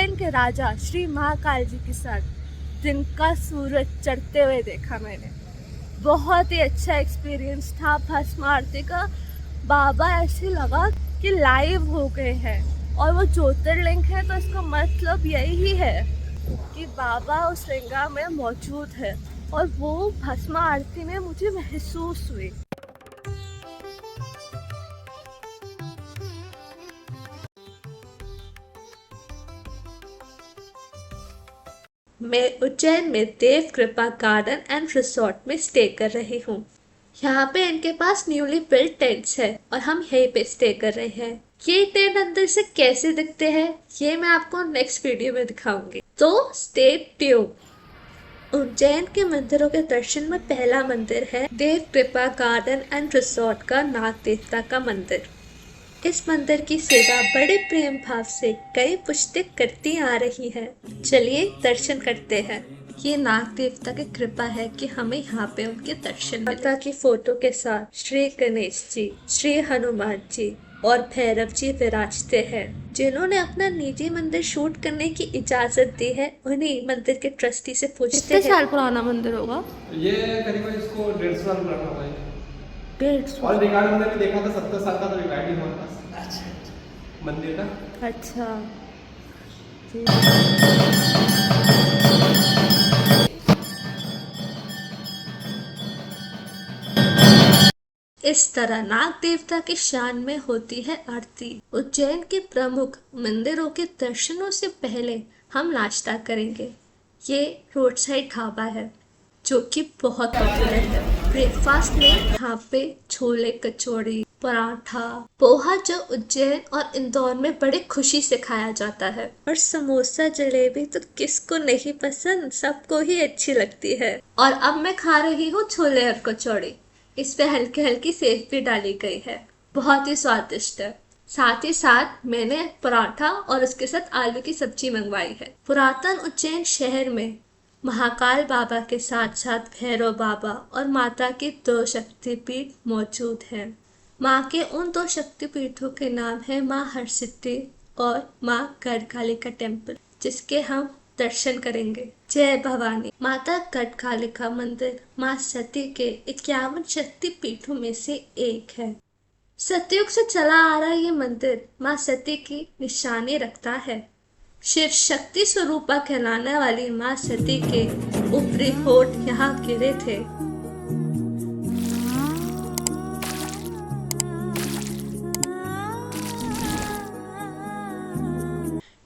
उज्जैन के राजा श्री महाकाल जी के साथ दिन का सूरज चढ़ते हुए देखा मैंने। बहुत ही अच्छा एक्सपीरियंस था भस्म आरती का। बाबा ऐसे लगा कि लाइव हो गए हैं और वो ज्योतिर्लिंग है, तो इसका मतलब यही है कि बाबा उस लिंगा में मौजूद है और वो भस्म आरती में मुझे महसूस हुई। मैं उज्जैन में देव कृपा गार्डन एंड रिसोर्ट में स्टे कर रही हूँ। यहाँ पे इनके पास न्यूली बिल्ट टेंट्स है और हम यहीं पे स्टे कर रहे हैं। ये टेंट अंदर से कैसे दिखते हैं ये मैं आपको नेक्स्ट वीडियो में दिखाऊंगी, तो स्टे ट्यून्ड। उज्जैन के मंदिरों के दर्शन में पहला मंदिर है देव कृपा गार्डन एंड रिसोर्ट का नाग देवता का मंदिर। इस मंदिर की सेवा बड़े प्रेम भाव से कई पुश्तें करती आ रही है। चलिए दर्शन करते हैं। ये नाग देवता की कृपा है कि हमें यहाँ पे उनके दर्शन माता की फोटो के साथ श्री गणेश जी, श्री हनुमान जी और भैरव जी विराजते हैं। जिन्होंने अपना निजी मंदिर शूट करने की इजाजत दी है उन्हीं मंदिर के ट्रस्टी से पूछते हैं। कितने साल पुराना मंदिर होगा? ये करीबन इसको 150 साल पुराना होगा। 150 और रिकॉर्ड हमने भी देखा था 70 साल का, तो रिकॉर्ड ही हमारे पास मंदिर का। अच्छा इस तरह नाग देवता की शान में होती है आरती। उज्जैन के प्रमुख मंदिरों के दर्शनों से पहले हम नाश्ता करेंगे। ये रोड साइड ढाबा है जो कि बहुत पॉपुलर है। ब्रेकफास्ट में यहाँ पे छोले कचौड़ी, पराठा, पोहा जो उज्जैन और इंदौर में बड़े खुशी से खाया जाता है, और समोसा जलेबी तो किसको नहीं पसंद, सबको ही अच्छी लगती है। और अब मैं खा रही हूँ छोले और कचौड़ी। इस पे हल्की हल्की सेव भी डाली गई है, बहुत ही स्वादिष्ट है। साथ ही साथ मैंने पराठा और उसके साथ आलू की सब्जी मंगवाई है। पुरातन उज्जैन शहर में महाकाल बाबा के साथ साथ भैरव बाबा और माता के 2 शक्तिपीठ मौजूद हैं। माँ के उन 2 शक्तिपीठों के नाम है माँ हरसिद्धि और माँ गढ़कालिका टेम्पल, जिसके हम दर्शन करेंगे। जय भवानी। माता गढ़कालिका मंदिर माँ सती के 51 शक्तिपीठों में से एक है। सतयुग से चला आ रहा ये मंदिर माँ सती की निशानी रखता है। शिव शक्ति स्वरूपा कहलाने वाली माँ सती के ऊपरी होठ यहाँ गिरे थे।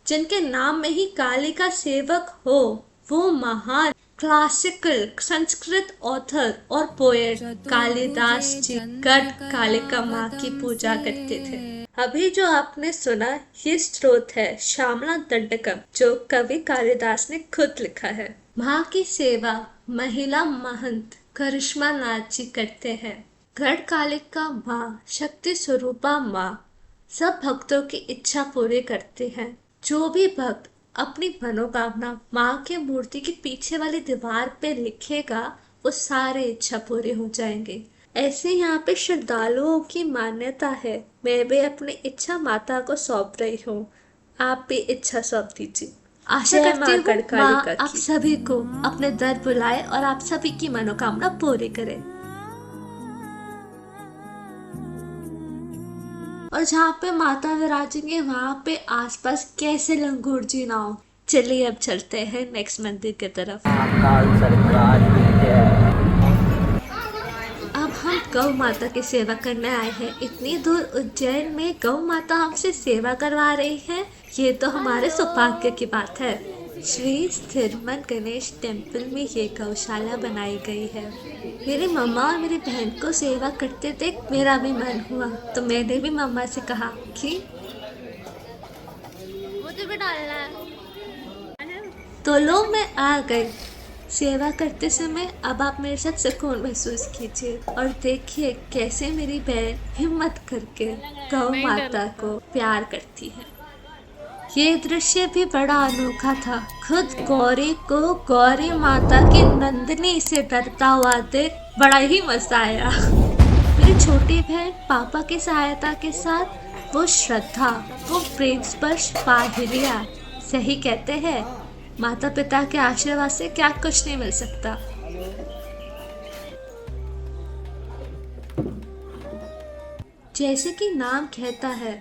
जिनके नाम में ही काली का सेवक हो, वो महान क्लासिकल संस्कृत ऑथर और पोएट कालिदास जी गढ़कालिका माँ की पूजा करते थे। अभी जो आपने सुना ये स्रोत है श्यामला दंडकम, जो कवि कालिदास ने खुद लिखा है। माँ की सेवा महिला महंत करिश्मा नाथ जी करते हैं। गढ़कालिका माँ शक्ति स्वरूपा माँ सब भक्तों की इच्छा पूरी करती हैं। जो भी भक्त अपनी मनोकामना माँ के मूर्ति के पीछे वाली दीवार पे लिखेगा वो सारे इच्छा पूरे हो जाएंगे। ऐसे यहाँ पे श्रद्धालुओं की मान्यता है। मैं भी अपनी इच्छा माता को सौंप रही हूँ, आप भी इच्छा सौंप दीजिए। आशा करती हूँ माँ आप सभी को अपने दर बुलाए और आप सभी की मनोकामना पूरी करे। और जहाँ पे माता विराजेंगे वहाँ पे आसपास कैसे लंगूर जी ना हो। चलिए अब चलते हैं नेक्स्ट मंदिर की तरफ। अब हम गौ माता की सेवा करने आए हैं। इतनी दूर उज्जैन में गौ माता हमसे सेवा करवा रही है, ये तो हमारे सौभाग्य की बात है। श्री स्थिरमन गणेश टेम्पल में ये गौशाला बनाई गई है। मेरी मम्मा और मेरी बहन को सेवा करते देख मेरा भी मन हुआ, तो मैंने भी मम्मा से कहा कि मुझे भी डालना है। तो लो मैं आ गई। सेवा करते समय अब आप मेरे साथ सुकून महसूस कीजिए और देखिए कैसे मेरी बहन हिम्मत करके गौ माता को प्यार करती है। ये दृश्य भी बड़ा अनोखा था। खुद गौरी को गौरी माता की नंदिनी से डरता हुआ देख बड़ा ही मजा आया। मेरी छोटी बहन पापा की सहायता के साथ वो श्रद्धा, वो प्रेम स्पर्श पाहिलिया यही कहते हैं, माता पिता के आशीर्वाद से क्या कुछ नहीं मिल सकता। जैसे कि नाम कहता है,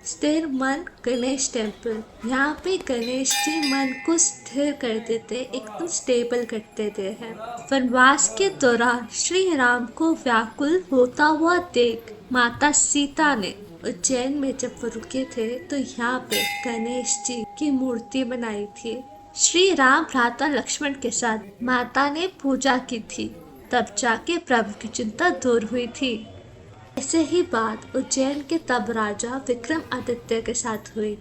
स्थिर मन गणेश टेम्पल। यहाँ पे गणेश जी मन को स्थिर कर देते, एकदम स्टेबल कर देते हैं। वनवास के दौरान श्री राम को व्याकुल होता हुआ देख माता सीता ने उज्जैन में जब वो रुके थे तो यहाँ पे गणेश जी की मूर्ति बनाई थी। श्री राम भ्राता लक्ष्मण के साथ माता ने पूजा की थी, तब जाके प्रभु की चिंता दूर हुई थी। ऐसे ही बात उज्जैन के तब राजा विक्रमादित्य के साथ हुई।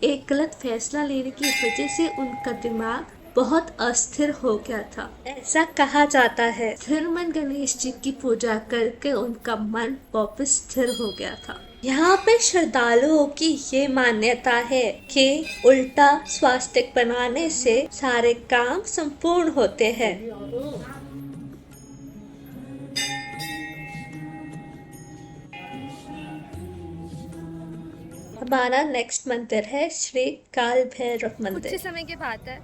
एक गलत फैसला लेने की वजह से उनका दिमाग बहुत अस्थिर हो गया था। ऐसा कहा जाता है स्थिर मन गणेश जी की पूजा करके उनका मन वापस स्थिर हो गया था। यहाँ पे श्रद्धालुओं की ये मान्यता है कि उल्टा स्वास्तिक बनाने से सारे काम संपूर्ण होते हैं। हमारा नेक्स्ट मंदिर है श्री काल भैरव मंदिर। कुछ समय की बात है,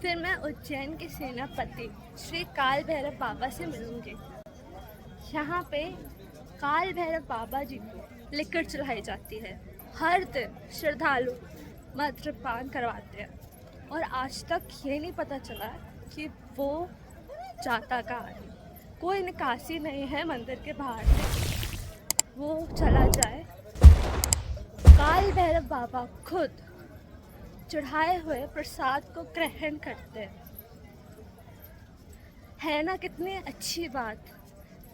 फिर मैं उज्जैन के सेनापति श्री काल भैरव बाबा से मिलूंगी। यहाँ पे काल भैरव बाबा जी को लिकर चढ़ाई जाती है। हर दिन श्रद्धालु मद्यपान करवाते हैं और आज तक ये नहीं पता चला कि वो जाता कहाँ है। कोई निकासी नहीं है मंदिर के बाहर से, वो चला जाए। काल भैरव बाबा खुद चढ़ाए हुए प्रसाद को ग्रहण करते हैं। है ना कितनी अच्छी बात।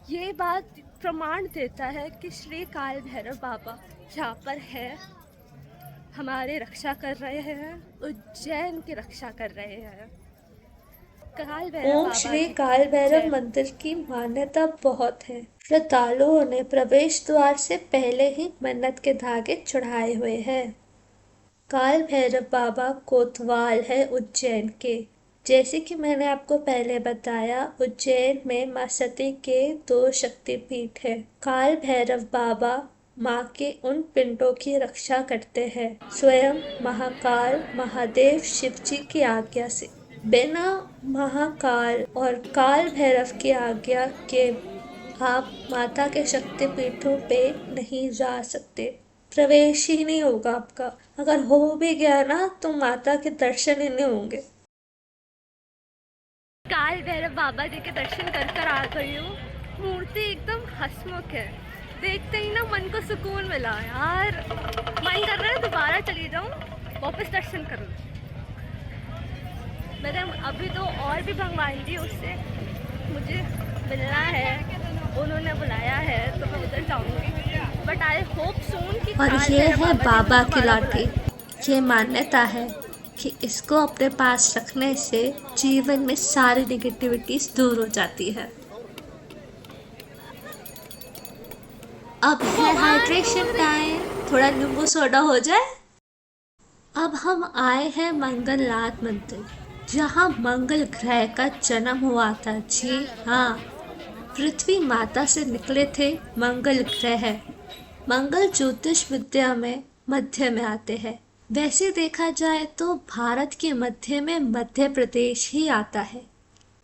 ये बात प्रमाण देता है कि श्री काल भैरव बाबा यहाँ पर है, हमारी रक्षा कर रहे हैं, उज्जैन की रक्षा कर रहे हैं। काल भैरव ओम श्री काल भैरव मंदिर की मान्यता बहुत है। श्रद्धालुओं ने प्रवेश द्वार से पहले ही मन्नत के धागे चढ़ाए हुए हैं। काल भैरव बाबा कोतवाल है उज्जैन के। जैसे कि मैंने आपको पहले बताया, उज्जैन में मां सती के 2 शक्तिपीठ है। काल भैरव बाबा माँ के उन पिंडों की रक्षा करते हैं स्वयं महाकाल महादेव शिव जी की आज्ञा से। बिना महाकाल और काल भैरव की आज्ञा के आप माता के शक्तिपीठों पे नहीं जा सकते, प्रवेश ही नहीं होगा आपका। अगर हो भी गया ना तो माता के दर्शन ही नहीं होंगे। काल भैरव बाबा जी के दर्शन कर आ गई हूँ। मूर्ति एकदम हंसमुख है, देखते ही ना मन को सुकून मिला यार। मन कर रहा है दोबारा चली जाऊँ, वापस दर्शन करूँ। मैंने अभी तो और भी भगवान जी उससे मुझे मिलना है, उन्होंने बुलाया है तो मैं उधर जाऊंगी। बट आई होप सून कि और ये है बाबा की लाठी। ये मान्यता है कि इसको अपने पास रखने से जीवन में सारी नेगेटिविटीज दूर हो जाती है। अब है हाइड्रेशन टाइम, थोड़ा नींबू सोडा हो जाए। अब हम आए हैं मंगलनाथ मंदिर, जहाँ मंगल ग्रह का जन्म हुआ था। जी हाँ, पृथ्वी माता से निकले थे मंगल ग्रह। मंगल ज्योतिष विद्या में मध्य में आते हैं। वैसे देखा जाए तो भारत के मध्य में मध्य प्रदेश ही आता है,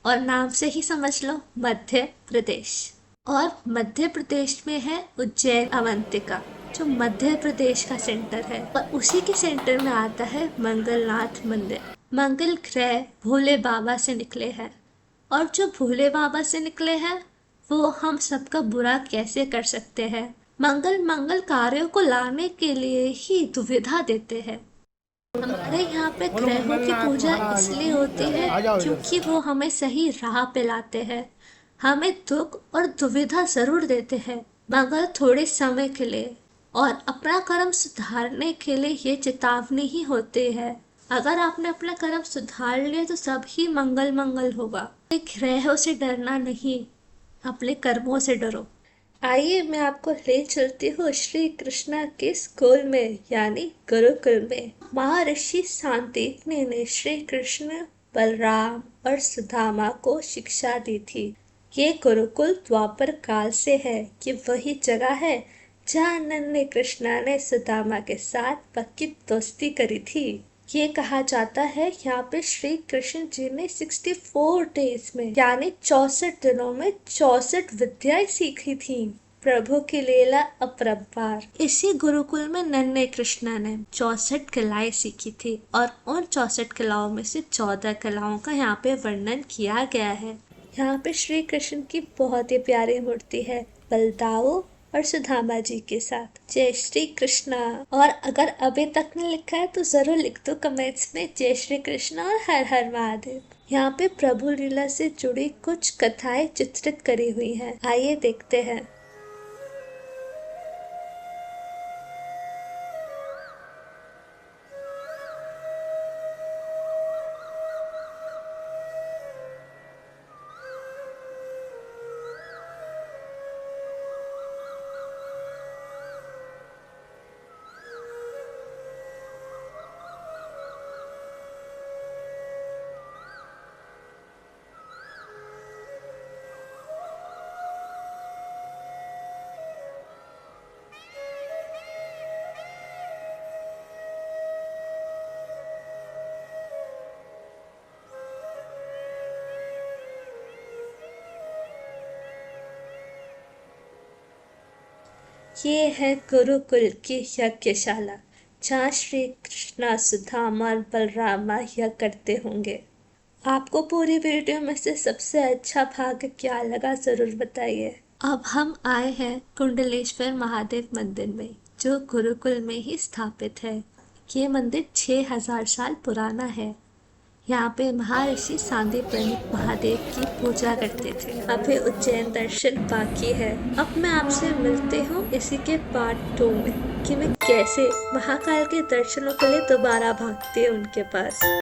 और नाम से ही समझ लो मध्य प्रदेश। और मध्य प्रदेश में है उज्जैन अवंतिका, जो मध्य प्रदेश का सेंटर है, और उसी के सेंटर में आता है मंगलनाथ मंदिर। मंगल ग्रह भोले बाबा से निकले हैं, और जो भोले बाबा से निकले हैं वो हम सबका बुरा कैसे कर सकते हैं। मंगल कार्यों को लाने के लिए ही दुविधा देते हैं। हमारे यहाँ पे ग्रहों की पूजा इसलिए होती है क्योंकि वो हमें सही राह पे लाते हैं, हमें दुख और दुविधा जरूर देते हैं, मगर थोड़े समय के लिए, और अपना कर्म सुधारने के लिए ये चेतावनी ही होती है। अगर आपने अपना कर्म सुधार लिया तो सब ही मंगल होगा। ग्रहों से डरना नहीं, अपने कर्मों से डरो। आइए मैं आपको ले चलती हूँ श्री कृष्णा के स्कूल में, यानी गुरुकुल में। महर्षि सांदीपनि ने श्री कृष्ण, बलराम और सुदामा को शिक्षा दी थी। ये गुरुकुल द्वापर काल से है। ये वही जगह है जहाँ नन्हे कृष्णा ने सुदामा के साथ पक्की दोस्ती करी थी। ये कहा जाता है यहाँ पे श्री कृष्ण जी ने 64 डेज में यानी 64 दिनों में 64 विद्याएं सीखी थी। प्रभु की लीला अपरंपार। इसी गुरुकुल में नन्हे कृष्णा ने 64 कलाएं सीखी थी और उन 64 कलाओं में से 14 कलाओं का यहाँ पे वर्णन किया गया है। यहाँ पे श्री कृष्ण की बहुत ही प्यारी मूर्ति है बलदाऊ और सुदामा जी के साथ। जय श्री कृष्णा। और अगर अभी तक ने लिखा है तो जरूर लिख दो कमेंट्स में जय श्री कृष्णा और हर हर महादेव। यहाँ पे प्रभु लीला से जुड़ी कुछ कथाएं चित्रित करी हुई हैं। आइए देखते हैं। ये है गुरुकुल की यज्ञशाला जहाँ श्री कृष्णा सुदामा और बलरामा यज्ञ करते होंगे। आपको पूरी वीडियो में से सबसे अच्छा भाग क्या लगा जरूर बताइए। अब हम आए हैं कुंडलेश्वर महादेव मंदिर में जो गुरुकुल में ही स्थापित है। ये मंदिर 6000 साल पुराना है। यहाँ पे महर्षि सांदीपनि महादेव की पूजा करते थे। अभी उज्जैन दर्शन बाकी है। अब मैं आपसे मिलती हूँ इसी के पार्ट 2 में कि मैं कैसे महाकाल के दर्शनों के लिए दोबारा भागती हूँ उनके पास।